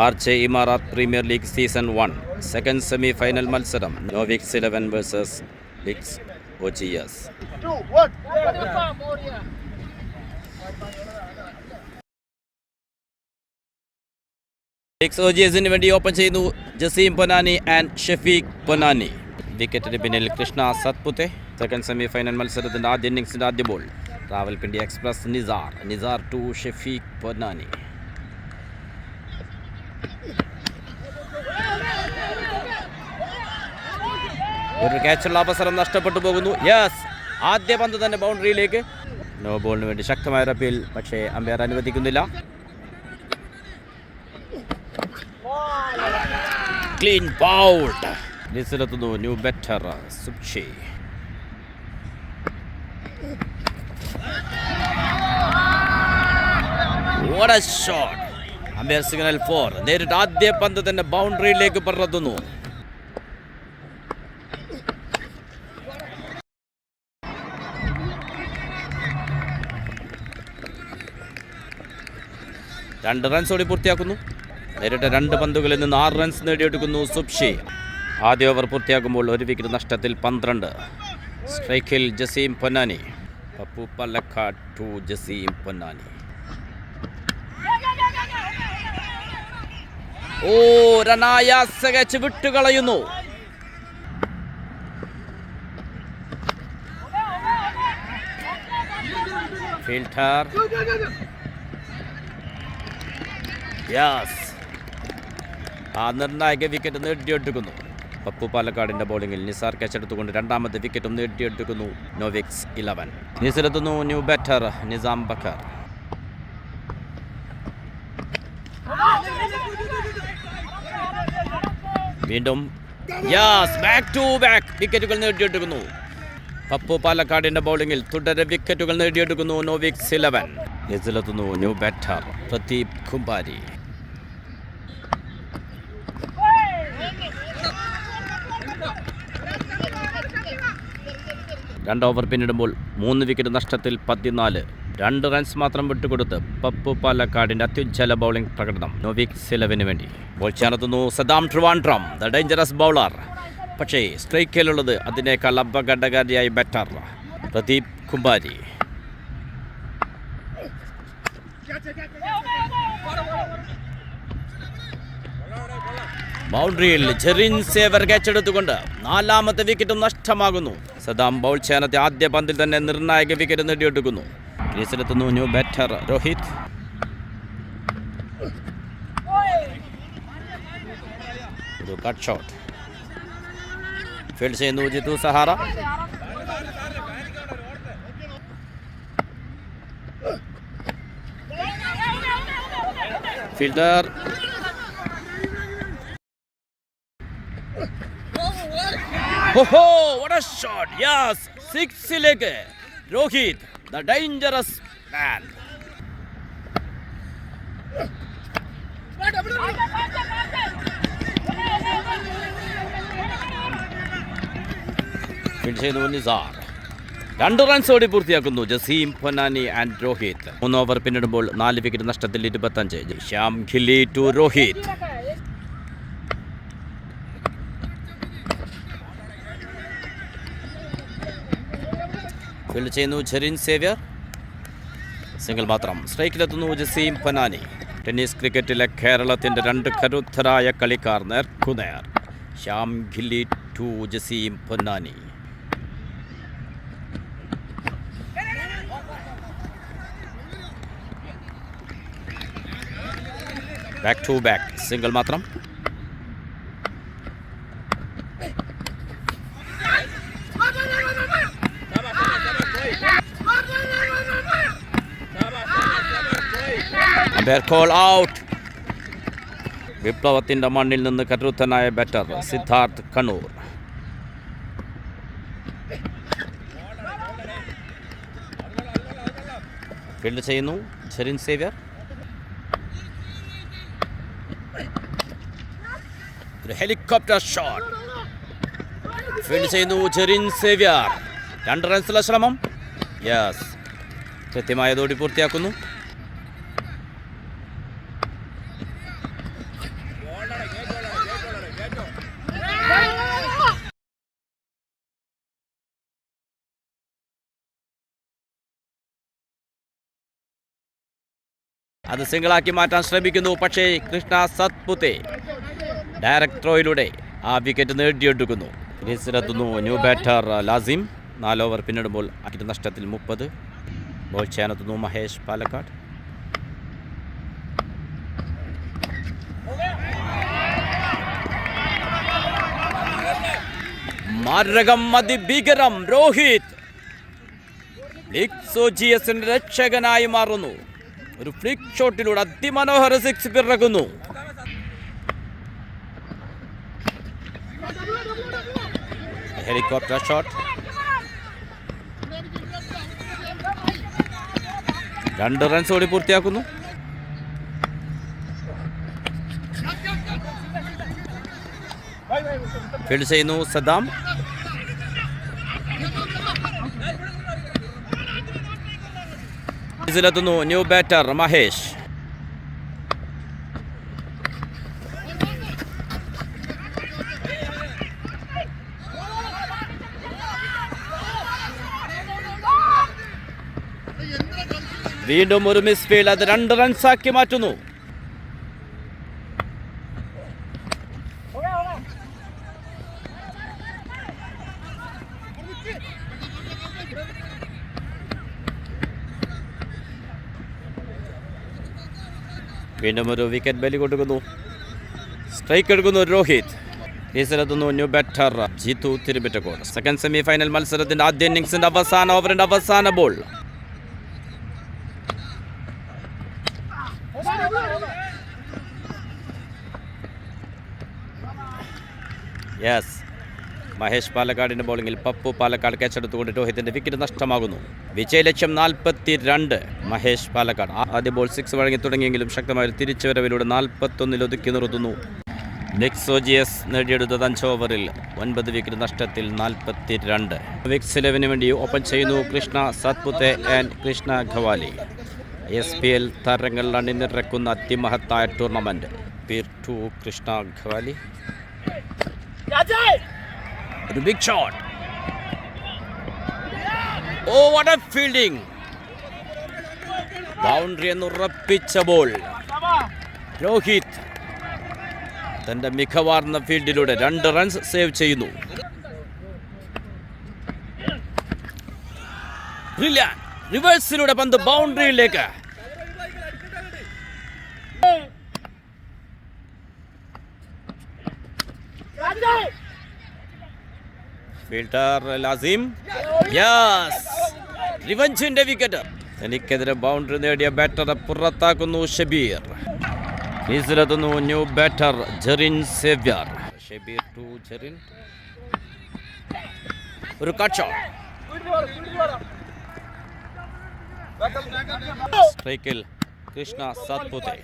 ആർച്ചെ ഇമാറാത്ത് premier league season 1 second semi final മത്സരം Novix 11 versus ലിക്സ് ഒജിയസ്. ലിക്സ് ഒജിയസിന് വേണ്ടി ഓപ്പൺ ചെയ്യുന്നു ജസീം പൊന്നാനി ആൻഡ് ഷഫീഖ് പൊന്നാനി. വിക്കറ്റിന് പിന്നിൽ Krishna Satpute. Second semi final മത്സരത്തിൻ്റെ ആദ്യ ഇന്നിംഗ്സിൻ്റെ ആദ്യ ball Rawalpindi express Nisar to Shafeeq Ponnani. ഒരു ക്യാച്ചുള്ള അവസരം നഷ്ടപ്പെട്ടു പോകുന്നു. യെസ്, ആദ്യ പന്ത് തന്നെ ബൗണ്ടറിയിലേക്ക്. നോ ബോളിന് വേണ്ടി ശക്തമായ അപ്പീൽ, പക്ഷേ അമ്പയർ അനുവദിക്കുന്നില്ല. Clean bowled. ലിസിലെത്തുന്നു ന്യൂ ബെറ്റർ സുബ്ഷി. What a shot. Umpire signal 4. നേരിട്ട് ആദ്യ പന്ത് തന്നെ ബൗണ്ടറിയിലേക്ക് പറത്തുന്നു. രണ്ട് റൺസ് ഓടി പൂർത്തിയാക്കുന്നു. നേരിട്ട് 2 പന്തുകളിൽ നിന്ന് 6 റൺസ് നേടിയെടുക്കുന്നു സുബ്ഷി. ആദ്യ ഓവർ പൂർത്തിയാക്കുമ്പോൾ 1 വിക്കറ്റ് നഷ്ടത്തിൽ 12. സ്ട്രൈക്കിൽ ജസീം പൊന്നാനി. പപ്പു പാലക്കാട് ടു ജസീം പൊന്നാനി. രനായാസകച്ച് വിട്ടുകളയുന്നു. ഫിൽട്ടർ. യെസ്, ആ നിർണായക വിക്കറ്റ് നേടിയെടുക്കുന്നു. പപ്പു പാലക്കാടിൻ്റെ ബോളിംഗിൽ നിസാർ ക്യാച്ചെടുത്തുകൊണ്ട് രണ്ടാമത്തെ വിക്കറ്റും നേടിയെടുക്കുന്നു നോവിക്സ് 11. നിസിലെത്തുന്നു ന്യൂ ബാറ്റർ നിസാം ബക്കർ. വീണ്ടും യെസ്, ബാക്ക് ടു ബാക്ക് വിക്കറ്റുകൾ നേടിയെടുക്കുന്നു. പപ്പു പാലക്കാടിൻ്റെ ബോളിംഗിൽ തുടരെ വിക്കറ്റുകൾ നേടിയെടുക്കുന്നു നോവിക്സ് 11. നിസിലെത്തുന്നു ന്യൂ ബാറ്റർ പ്രദീപ് കുംബാരി. രണ്ട് ഓവർ പിന്നിടുമ്പോൾ 3 വിക്കറ്റ് നഷ്ടത്തിൽ 14. 2 റൺസ് മാത്രം വിട്ടുകൊടുത്ത് പപ്പു പാലക്കാടിൻ്റെ അത്യുജ്വല ബൗളിംഗ് പ്രകടനം നോവിക്സ് 11 വേണ്ടി. ബോൾ ചേർത്തുന്നു Saddam Trivandrum, the dangerous bowler. പക്ഷേ സ്ട്രൈക്കിലുള്ളത് അതിനേക്കാൾ അപകടകാരിയായ ബാറ്റർ പ്രദീപ് കുംബാരി. ബൗണ്ടറിയിൽ ജെറിൻ സേവർ ക്യാച്ചെടുത്തുകൊണ്ട് 4ാമത്തെ വിക്കറ്റും നഷ്ടമാകുന്നു. സദാം ബൗൾ ചെയ്യാനത്തെ ആദ്യ പന്തിൽ തന്നെ നിർണായക വിക്കറ്റ് നേടിയെടുക്കുന്നു. ക്രീസിലെത്തുന്നു ന്യൂ ബാറ്റർ രോഹിത്. ഒരു കട്ട് ഷോട്ട് ഫീൽഡ് ചെയ്യുന്നു ജിത്തു സഹാറ. ഫീൽഡർ. ഓഹോ, what a shot. Yes, 6ലേക്ക് Rohit, the dangerous man. Field ചെയ്യുന്നു നിസാർ. 2 റൺസ് ഓടി പൂർത്തിയാക്കുന്നു ജസീം പൊന്നാനി ആൻഡ് രോഹിത്. 3 ഓവർ പിന്നിടുമ്പോൾ 4 വിക്കറ്റ് നഷ്ടത്തിൽ 25. ശ്യാം ഖില്ലി ടു രോഹിത്. ഫീൽഡ് ചെയ്യുന്നു ജെറിൻ സേവ്യർ. സിംഗിൾ മാത്രം. സ്ട്രൈക്കിലെത്തുന്നു ജസീം പൊന്നാനി. ടെന്നീസ് ക്രിക്കറ്റിലെ കേരളത്തിൻ്റെ 2 കരുത്തരായ കളിക്കാർ നേർക്കുനേർ. Shyam Khilli to Jaseem Ponnani. Back to back single മാത്രം. Call out. വിപ്ലവത്തിൻ്റെ മണ്ണിൽ നിന്ന് കരുത്തനായ ബാറ്റർ സിദ്ധാർത്ഥ് കണ്ണൂർ. ഫീൽഡ് ചെയ്യുന്നു ജെറിൻ സേവ്യർ. ഒരു ഹെലികോപ്റ്റർ ഷോട്ട്. ഫീൽഡ് ചെയ്യുന്നു ജെറിൻ സേവ്യർ. 2 റൺസുള്ള ശ്രമം. യെസ്, കൃത്യമായതോടി പൂർത്തിയാക്കുന്നു. അത് സിംഗിളാക്കി മാറ്റാൻ ശ്രമിക്കുന്നു. പക്ഷേ കൃഷ്ണ സത്പുത്തെ ഡയറക്ട് ത്രോയിലൂടെ ആ വിക്കറ്റ് നേടിയെടുക്കുന്നു. ക്രീസിലെത്തുന്നു ന്യൂ ബാറ്റർ ലാസിം. 4 ഓവർ പിന്നിടുമ്പോൾ വിക്കറ്റ് നഷ്ടത്തിൽ 30. ബോൾ ചെയ്യാനെത്തുന്നു മഹേഷ് പാലക്കാട്. മാരകം അതിഭീകരം രോഹിത് ലിക്സോജിയസിന്റെ രക്ഷകനായി മാറുന്നു. ഒരു ഫ്ലിക് ഷോട്ടിലൂടെ അതിമനോഹര 6 പിറക്കുന്നു. Helicopter shot. 2 റൺസ് ഓടി പൂർത്തിയാക്കുന്നു. ഫീൽഡ് ചെയ്യുന്നു സദ്ദാം. ഇതിലെത്തുന്നു ന്യൂ ബാറ്റർ മഹേഷ്. വീണ്ടും ഒരു മിസ് ഫീൽഡ്. അത് 2 റൺസാക്കി മാറ്റുന്നു. വീണ്ടും ഒരു വിക്കറ്റ് ബലി കൊടുക്കുന്നു. സ്ട്രൈക്ക് എടുക്കുന്നു രോഹിത്. ക്രീസിലെത്തുന്നു new batter Jithu Thirumittakode. Second semi final മത്സരത്തിന്റെ ആദ്യ ഇന്നിംഗ്സിന്റെ അവസാന ഓവറിന്റെ അവസാന ബോൾ. യെസ്, മഹേഷ് പാലക്കാടിന്റെ ബോളിംഗിൽ പപ്പു പാലക്കാട് ക്യാച്ചെടുത്തുകൊണ്ട് രോഹിത്തിന്റെ വിക്കറ്റ് നഷ്ടമാകുന്നു. വിജയലക്ഷ്യം 42. മഹേഷ് പാലക്കാട് ആദ്യ ബോൾ 6 വഴങ്ങി തുടങ്ങിയെങ്കിലും ശക്തമായ തിരിച്ചുവരവിലൂടെ 41 ഒതുക്കി നിർത്തുന്നു. ലിക്സോജിയസ് നേടിയെടുത്തത് 5 ഓവറിൽ 9 വിക്കറ്റ് നഷ്ടത്തിൽ 42. വിക്സ് 11 വേണ്ടി ഓപ്പൺ ചെയ്യുന്നു കൃഷ്ണ സത്പുത്തെ ആൻഡ് കൃഷ്ണ ഖവാലി. SPL താരങ്ങൾ അണിനിരക്കുന്ന അതിമഹത്തായ ടൂർണമെന്റ്. പീർ ടു കൃഷ്ണ ഖവാലി. ഒരു big shot. Oh what a fielding. Boundary എന്ന് ഉറപ്പിച്ച ബോൾ. രോഹിത് തന്റെ മികവാർന്ന ഫീൽഡിലൂടെ 2 റൺസ് സേവ് ചെയ്യുന്നു. ബ്രില്യന്റ് റിവേഴ്സിലൂടെ പന്ത് ബൗണ്ടറിയിലേക്ക്. ഫീൽഡർ ലാസിം. യെസ്, റിവഞ്ചിന്റെ വിക്കറ്റ്. തനിക്കെതിരെ ബൗണ്ടറി നേടിയ ബാറ്ററെ പുറത്താക്കുന്നു ഷബീർ. ക്രീസിലെത്തുന്നു new batter Jerin Xavier. Shabeer to Jerin. ഒരു കട്ട് ഷോട്ട്. സ്ട്രൈക്കിൽ കൃഷ്ണ സത്പുത്തെ.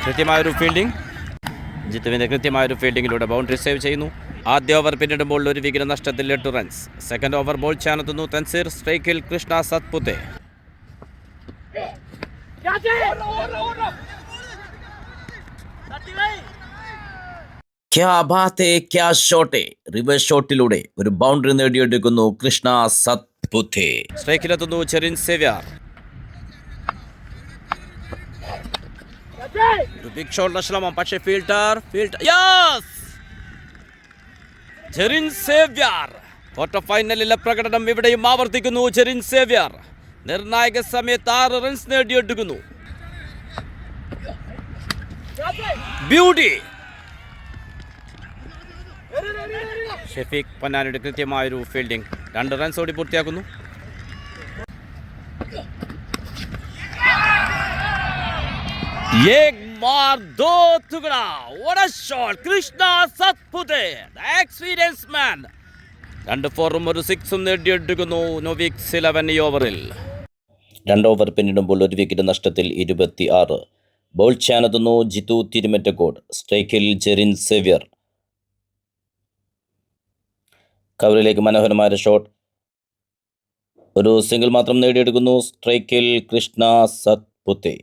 കൃത്യമായൊരു ഫീൽഡിംഗ്. ജിത്തുവിൻ്റെ കൃത്യമായൊരു ഫീൽഡിങ്ങിലൂടെ ബൗണ്ടറി സേവ് ചെയ്യുന്നു. ആദ്യ ഓവർ പിന്നിടുമ്പോൾ 1 വിക്കറ്റ് നഷ്ടത്തിൽ 8 റൺസ്. സെക്കൻഡ് ഓവർ ബോൾ ചെയ്യാനെത്തുന്നു തൻസീർ. സ്ട്രൈക്കിൽ കൃഷ്ണ സത്പുത്തെ. ക്യാ ബാത് ഹൈ ക്യാ ഷോട്ട്. റിവേഴ്സ് ഷോട്ടിലൂടെ ഒരു ബൗണ്ടറി നേടിയെടുക്കുന്നു കൃഷ്ണ സത്പുത്തെ. സ്ട്രൈക്കിലെത്തുന്നു ജെറിൻ സേവ്യർ. ഒരു ബിഗ് ഷോട്ടിന്റെ ശ്രമം. പക്ഷേ fielder yes, Jerin Xavier. Quarter ഫൈനലിലെ പ്രകടനം ഇവിടെയും ആവർത്തിക്കുന്നു ജെറിൻ സേവ്യർ. നിർണായക സമയത്ത് 6 റൺസ് നേടിയെടുക്കുന്നു. ബ്യൂട്ടി. ഷെഫീഖ് പന്നാനിയുടെ കൃത്യമായൊരു ഫീൽഡിംഗ്. 2 റൺസ് ഓടി പൂർത്തിയാക്കുന്നു. एक मार दो टुकड़ा. What a shot. Krishna Satpute, the experienced man. 2 4-ഉം ഒരു 6-ഉം നേടിയെടുക്കുന്നു നോവിക്സ് 11 ഈ ഓവറിൽ. 2 ഓവർ പിന്നിടുമ്പോൾ 1 വിക്കറ്റ് നഷ്ടത്തിൽ 26. ബോൾ ചെയ്യാനെത്തുന്നു ജിത്തു തിരുമറ്റക്കോട്. സ്ട്രൈക്കിൽ ജെറിൻ സേവ്യർ. കവറിലേക്ക് മനോഹരമായ ഷോട്ട്. ഒരു സിംഗിൾ മാത്രം നേടിയെടുക്കുന്നു. സ്ട്രൈക്കിൽ Krishna Satpute.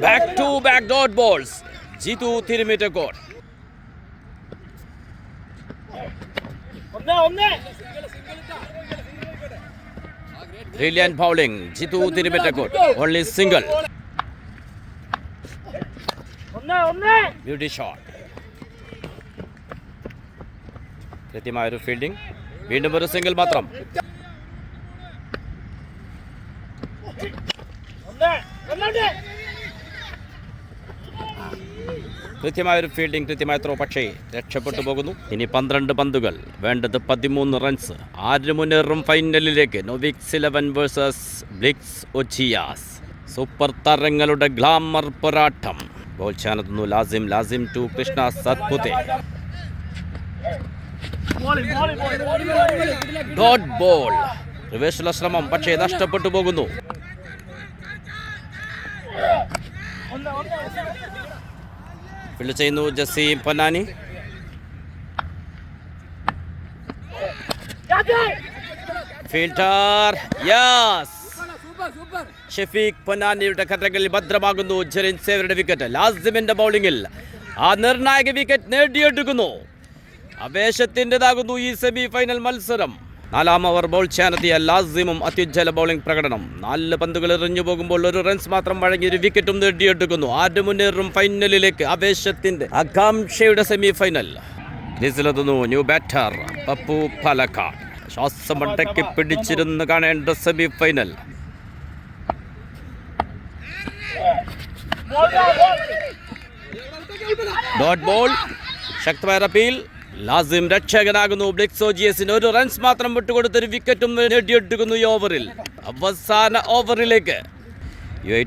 Back to back dot balls. Jithu Thirumittakode. Brilliant bowling. Jitu Tirimetakot. Only single. Beauty shot. കൃത്യമായൊരു ഫീൽഡിംഗ്. വീണ്ടും ഒരു സിംഗിൾ മാത്രം. കൃത്യമായൊരു ഫീൽഡിംഗ്, കൃത്യമായ ത്രോ, പക്ഷേ രക്ഷപ്പെട്ടു പോകുന്നു. ഇനി 12 പന്തുകൾ, വേണ്ടത് 13 റൺസ്. ആര് മുന്നേറും ഫൈനലിലേക്ക്? നോവിക്സ് 11 വേഴ്സസ് ബ്ലിക്സ് ഒച്ചിയാസ്. സൂപ്പർ താരങ്ങളുടെ ഗ്ലാമർ പോരാട്ടം. ബോൾ ചാനത്തുന്നു Lasim to Krishna Satpute. Dot ball. റിവേഴ്സുള്ള ശ്രമം, പക്ഷേ നഷ്ടപ്പെട്ടു പോകുന്നു. ഫീൽഡ് ചെയ്യുന്നു ജസീം പൊന്നാനി. Fielder yes. ഷഫീഖ് പൊന്നാനിയുടെ കരങ്ങളിൽ ഭദ്രമാകുന്നു. ജെറിൻ സേവരുടെ വിക്കറ്റ്. ലാസിമിന്റെ ബൗളിംഗിൽ ആ നിർണായക വിക്കറ്റ് നേടിയെടുക്കുന്നു. ആവേശത്തിൻ്റെതാകുന്നു ഈ സെമി ഫൈനൽ മത്സരം. 4-ാം ഓവർ ബോൾ ചെയ്യാനെത്തിയ ലാസിമും അത്യുജ്വല ബൗളിംഗ് പ്രകടനം. 4 പന്തുകൾ എറിഞ്ഞു പോകുമ്പോൾ 1 റൺസ് മാത്രം വഴങ്ങി ഒരു വിക്കറ്റും നേടിയെടുക്കുന്നു. ആര് മുന്നേറും ഫൈനലിലേക്ക്? ആവേശത്തിന്റെ ആകാംക്ഷയുടെ സെമി ഫൈനൽ. ക്രീസിലെത്തുന്നു ന്യൂ ബാറ്റർ പപ്പു പാലക്കാട്. ശ്വാസമടക്കി പിടിച്ചിരുന്ന് കാണേണ്ട സെമി ഫൈനൽ. Dot ball. ശക്തമായ അപ്പീൽ. ലാസിം രക്ഷകനാകുന്നു. ബ്ലിക്സ് ഒച്ചിയാസിന് 1 റൺസ് മാത്രം വിട്ടുകൊടുത്തൊരു വിക്കറ്റും നേടിയെടുക്കുന്നു ഈ ഓവറിൽ. അവസാന ഓവറിലേക്ക്.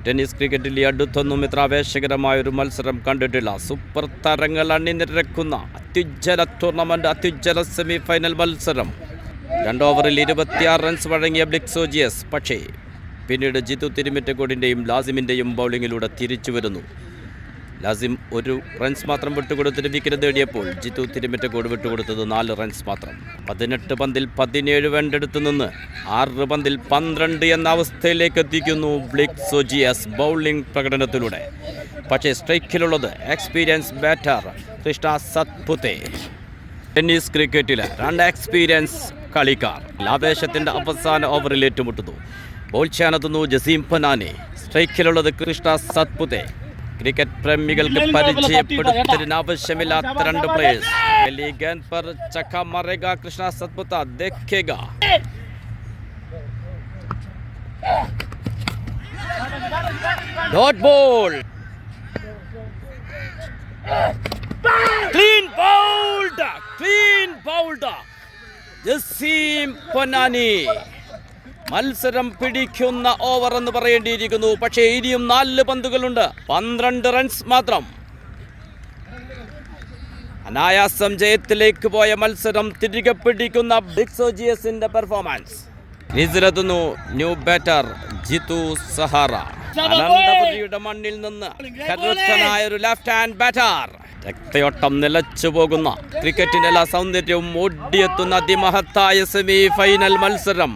ടെന്നീസ് ക്രിക്കറ്റിൽ അടുത്തൊന്നും ഇത്ര ആവേശകരമായൊരു മത്സരം കണ്ടിട്ടില്ല. സൂപ്പർ താരങ്ങൾ അണിനിരക്കുന്ന അത്യുജ്വല ടൂർണമെന്റ്, അത്യുജ്വല സെമി ഫൈനൽ മത്സരം. 2 ഓവറിൽ 26 റൺസ് വഴങ്ങിയ ബ്ലിക്സ് ഒച്ചിയാസ്, പക്ഷേ പിന്നീട് ജിത്തു തിരുമിറ്റക്കോടിൻ്റെയും ലാസിമിൻ്റെയും ബൗളിങ്ങിലൂടെ തിരിച്ചു വരുന്നു. ലാസിം 1 റൺസ് മാത്രം വിട്ടുകൊടുത്തിട്ട് വിക്കറ്റ് നേടിയപ്പോൾ ജിത്തു തിരുമിറ്റക്കോട് വിട്ടുകൊടുത്തത് 4 റൺസ് മാത്രം. 18 പന്തിൽ 17 വേണ്ടെടുത്തു നിന്ന് 6 പന്തിൽ 12 എന്ന അവസ്ഥയിലേക്ക് എത്തിക്കുന്നു ബ്ലിക്സ് ഒച്ചിയാസ് ബൗളിംഗ് പ്രകടനത്തിലൂടെ. പക്ഷേ സ്ട്രൈക്കിലുള്ളത് experience batter Krishna Satpute. Tennis ക്രിക്കറ്റിലെ 2 എക്സ്പീരിയൻസ് കളിക്കാർ ആവേശത്തിൻ്റെ അവസാന ഓവറിൽ ഏറ്റുമുട്ടുന്നു. ബോൾ ചെയ്യാനെത്തുന്നു ജസീം പൊന്നാനി. സ്ട്രൈക്കിലുള്ളത് കൃഷ്ണ സത്പുതെ. ക്രിക്കറ്റ് പ്രേമികൾക്ക് പരിചയപ്പെടുത്തുന്നതിന് ആവശ്യമില്ലാത്ത 2 പ്ലേയേഴ്സ്. पर चक्का मारेगा कृष्णा सतपुता, देखेगा. Dot ball. Clean bowled Jaseem Ponnani. മത്സരം പിടിക്കുന്ന ഓവർ എന്ന് പറയേണ്ടിയിരിക്കുന്നു. പക്ഷേ ഇനിയും 4 പന്തുകളുണ്ട്, 12 റൺസ് മാത്രം. അനായാസം ജയത്തിലേക്ക് പോയ മത്സരം തിരികെ പിടിക്കുന്ന ബ്ലിക്സ് ഒച്ചിയാസിന്റെ പെർഫോമൻസ്. ക്രീസിലെത്തുന്നു ന്യൂ ബാറ്റർ ജിത്തു സഹാറ. അനന്തപുരിയുടെ മണ്ണിൽ നിന്ന് കരുത്തനായ ഒരു ലെഫ്റ്റ് ഹാൻഡ് ബാറ്റർ. രക്തയോട്ടം നിലച്ചു പോകുന്ന ക്രിക്കറ്റിന്റെ എല്ലാ സൗന്ദര്യവും ഓടിയെത്തുന്ന അതിമഹത്തായ സെമി ഫൈനൽ മത്സരം.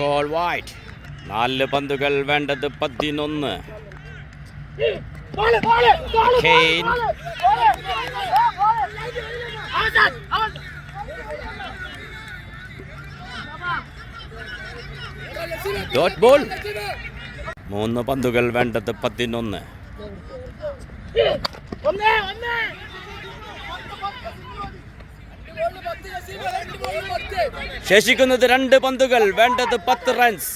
Call white. 4 പന്തുകൾ, വേണ്ടത് 11. Dot ball. 3 പന്തുകൾ, വേണ്ടത് 11. ശേഷിക്കുന്നത് 2 പന്തുകൾ, വേണ്ടത് 10 runs.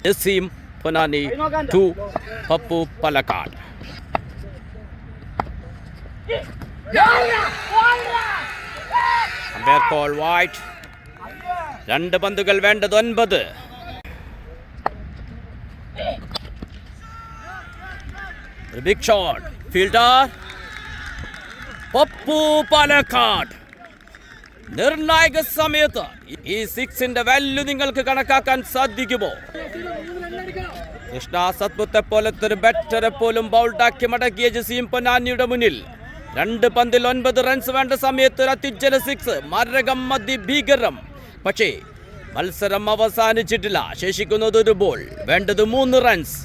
Jaseem Ponnani 2, Pappu Palakkad. Umpire call wide. 2 പന്തുകൾ, വേണ്ടത് 9. Big shot. Fielder Pappu Palakkad. നിർണായക സമയത്ത് ഈ 6ന്റെ വാല്യൂ നിങ്ങൾക്ക് കണക്കാക്കാൻ സാധിക്കുമോ? കൃഷ്ണ സത്പുത്തെ പോലത്തെ ഒരു ബാറ്ററെ പോലും ബൗൾഡാക്കി മടക്കിയ ജസീം പൊന്നാനിയുടെ മുന്നിൽ 2 പന്തിൽ 9 റൺസ് വേണ്ട സമയത്ത് ഒരു അത്യുജ്വല 6. മരകം അതിഭീകരം. പക്ഷേ മത്സരം അവസാനിച്ചിട്ടില്ല. ശേഷിക്കുന്നത് 1 ബോൾ, വേണ്ടത് 3 റൺസ്.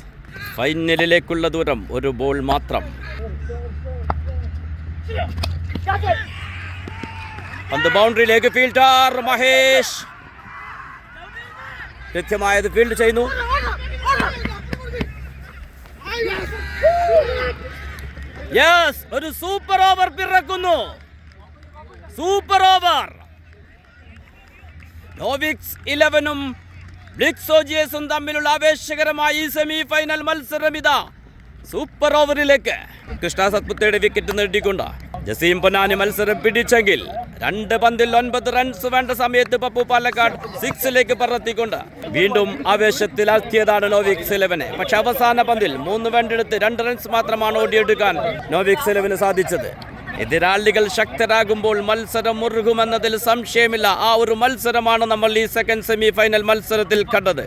ഫൈനലിലേക്കുള്ള ദൂരം 1 ബോൾ മാത്രം. പന്ത് ബൗണ്ടറിയിലേക്ക് ഫീൽഡർ മഹേഷ് കൃത്യമായത് ഫീൽഡ് ചെയ്യുന്നു. യെസ്, ഒരു സൂപ്പർ ഓവർ പിറക്കുന്നു. Super over. നോവിക്സ് 11-ഉം ബ്ലിക്സോജിയസും തമ്മിലുള്ള ആവേശകരമായ ഈ സെമി ഫൈനൽ മത്സരം ഇതാ സൂപ്പർ ഓവറിലേക്ക്. കൃഷ്ണ സത്പുത്തയുടെ വിക്കറ്റ് നേടിക്കൊണ്ട് ജസീം പൊന്നാനി മത്സരം പിടിച്ചെങ്കിൽ 2 പന്തിൽ 9 റൺസ് വേണ്ട സമയത്ത് പപ്പു പാലക്കാട് 6ലേക്ക് പറത്തിക്കൊണ്ട് വീണ്ടും ആവേശത്തിലാക്കിയതാണ് നോവിക്സ് 11. പക്ഷെ അവസാന പന്തിൽ 3 വേണ്ടെടുത്ത് 2 റൺസ് മാത്രമാണ് ഓടിയെടുക്കാൻ നോവിക്സ് 11 സാധിച്ചത്. എതിരാളികൾ ശക്തരാകുമ്പോൾ മത്സരം മുറുകുമെന്നതിൽ സംശയമില്ല. ആ ഒരു മത്സരമാണ് നമ്മൾ ഈ സെക്കൻഡ് സെമി ഫൈനൽ മത്സരത്തിൽ കണ്ടത്.